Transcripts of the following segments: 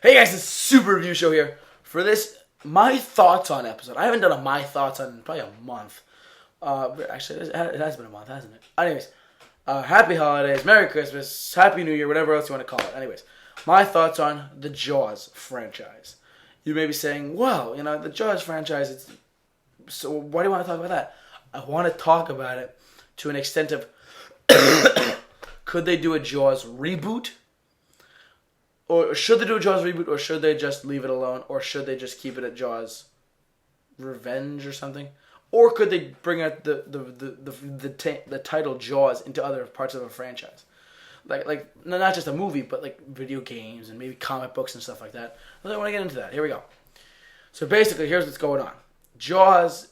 Hey guys, it's Super Review Show here. For this, my thoughts on episode. I haven't done a my thoughts on probably a month. But actually, it has been a month, hasn't it? Anyways, happy holidays, Merry Christmas, Happy New Year, whatever else you want to call it. Anyways, my thoughts on the Jaws franchise. You may be saying, well, the Jaws franchise, so why do you want to talk about that? I want to talk about it to an extent of, could they do a Jaws reboot? Or should they do a Jaws reboot, or should they just leave it alone, or should they just keep it at Jaws Revenge or something? Or could they bring out the title Jaws into other parts of a franchise? Like not just a movie, but like video games and maybe comic books and stuff like that. I want to get into that. Here we go. So basically, here's what's going on. Jaws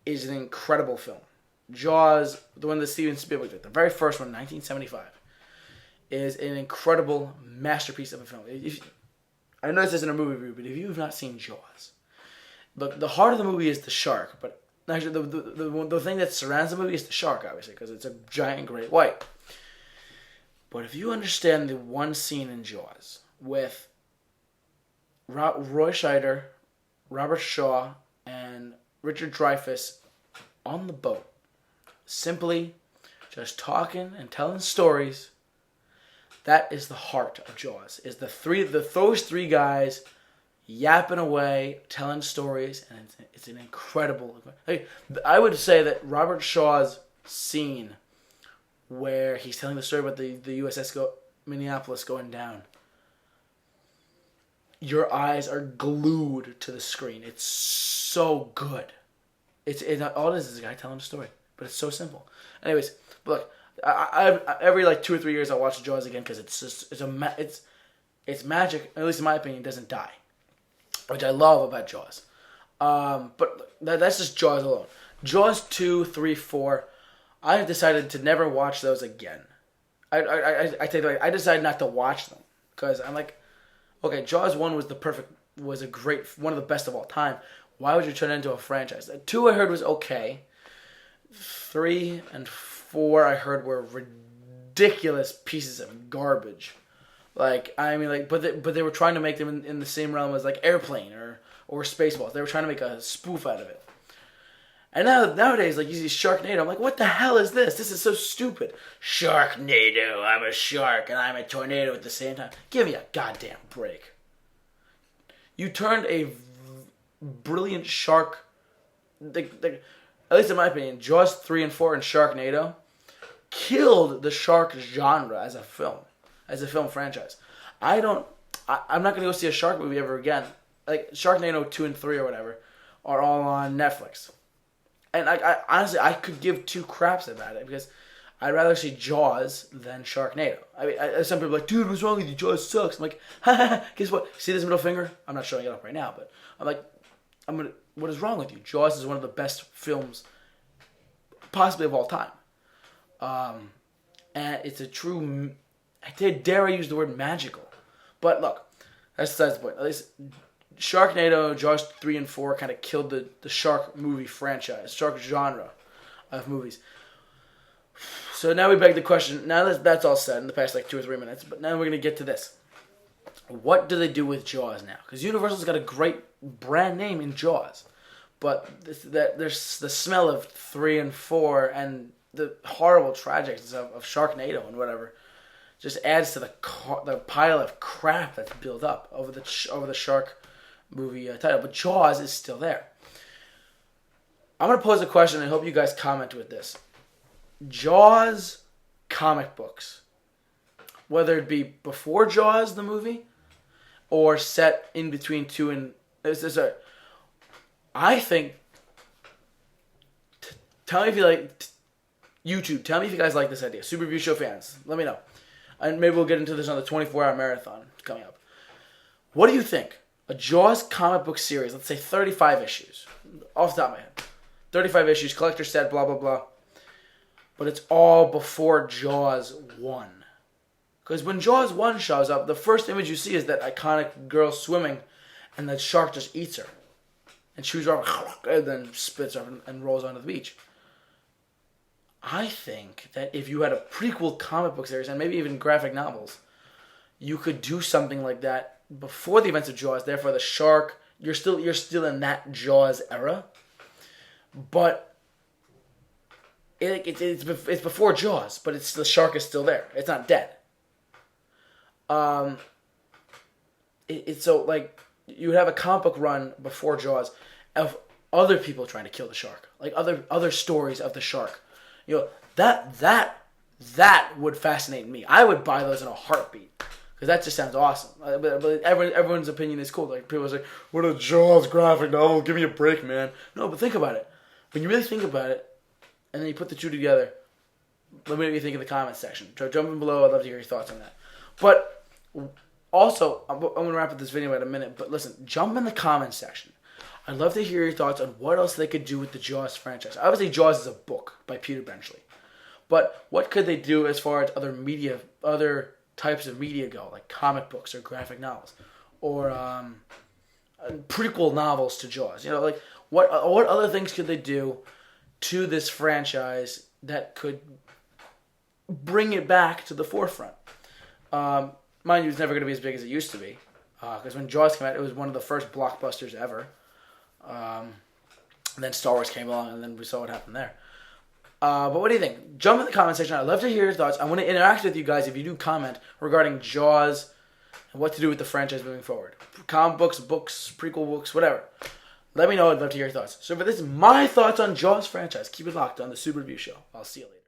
is an incredible film. Jaws, the one that Steven Spielberg did, the very first one, 1975, is an incredible masterpiece of a film. I know this isn't a movie review, but if you have not seen Jaws, look, the heart of the movie is the shark, but actually the thing that surrounds the movie is the shark, obviously, because it's a giant great white. But if you understand the one scene in Jaws with Roy Scheider, Robert Shaw, and Richard Dreyfuss on the boat, simply just talking and telling stories, that is the heart of Jaws. Is those three guys yapping away, telling stories, and it's an incredible. I would say that Robert Shaw's scene where he's telling the story about the USS Minneapolis going down, your eyes are glued to the screen. It's so good. All it is a guy telling a story, but it's so simple. Anyways, look, I every 2 or 3 years I watch Jaws again because it's magic. At least in my opinion, it doesn't die, which I love about Jaws. But that's just Jaws alone. Jaws 2, 3, 4. I have decided to never watch those again. I decided not to watch them because I'm like, okay, Jaws 1 was a great, one of the best of all time. Why would you turn it into a franchise? 2 I heard was okay. 3 and 4 I heard were ridiculous pieces of garbage. But they were trying to make them in the same realm as like Airplane or Spaceballs. They were trying to make a spoof out of it. And nowadays, you see Sharknado, I'm like, what the hell is this? This is so stupid. Sharknado, I'm a shark and I'm a tornado at the same time. Give me a goddamn break. You turned a brilliant shark, at least in my opinion, Jaws 3 and 4 and Sharknado killed the shark genre as a film franchise. I'm not going to go see a shark movie ever again. Like Sharknado 2 and 3 or whatever are all on Netflix. And I honestly, I could give two craps about it because I'd rather see Jaws than Sharknado. I mean, some people are like, dude, what's wrong with you? Jaws sucks. I'm like, ha, guess what? See this middle finger? I'm not showing it up right now, but I'm like, what is wrong with you? Jaws is one of the best films possibly of all time. And it's a true, dare I use the word magical. But look, that's the point. At least Sharknado, Jaws 3 and 4 kind of killed the shark movie franchise, shark genre of movies. So now we beg the question, now that's all said in the past 2 or 3 minutes, but now we're going to get to this. What do they do with Jaws now? Because Universal's got a great brand name in Jaws, but there's the smell of 3 and 4 and the horrible tragics of Sharknado and whatever just adds to the pile of crap that's built up over the shark movie title. But Jaws is still there. I'm going to pose a question and I hope you guys comment with this. Jaws comic books, whether it be before Jaws the movie or set in between 2 and I think tell me if you like YouTube, tell me if you guys like this idea. Super Review Show fans, let me know. And maybe we'll get into this on the 24-hour marathon coming up. What do you think? A Jaws comic book series, let's say 35 issues, off the top of my head. 35 issues, collector set, blah, blah, blah. But it's all before Jaws 1. Because when Jaws 1 shows up, the first image you see is that iconic girl swimming, and that shark just eats her. And chews her off, and then spits her and rolls onto the beach. I think that if you had a prequel comic book series, and maybe even graphic novels, you could do something like that before the events of Jaws. Therefore, the shark, you're still in that Jaws era, but it's before Jaws, but the shark is still there. It's not dead. It's so like you would have a comic book run before Jaws of other people trying to kill the shark, like other stories of the shark. You know, that would fascinate me. I would buy those in a heartbeat because that just sounds awesome. But everyone's opinion is cool. Like people say, "What a Jaws graphic novel? Give me a break, man." No, but think about it. When you really think about it, and then you put the two together, let me know what you think in the comments section. So jump in below. I'd love to hear your thoughts on that. But also, I'm going to wrap up this video in a minute. But listen, jump in the comments section. I'd love to hear your thoughts on what else they could do with the Jaws franchise. Obviously, Jaws is a book by Peter Benchley. But what could they do as far as other types of media go, like comic books or graphic novels, or prequel novels to Jaws? You know, like what other things could they do to this franchise that could bring it back to the forefront? Mind you, it's never going to be as big as it used to be, because when Jaws came out, it was one of the first blockbusters ever. And then Star Wars came along, and then we saw what happened there. But what do you think? Jump in the comment section. I'd love to hear your thoughts. I want to interact with you guys if you do comment regarding Jaws and what to do with the franchise moving forward. Comic books, prequel books, whatever. Let me know. I'd love to hear your thoughts. So, but this is my thoughts on Jaws franchise. Keep it locked on the Super Review Show. I'll see you later.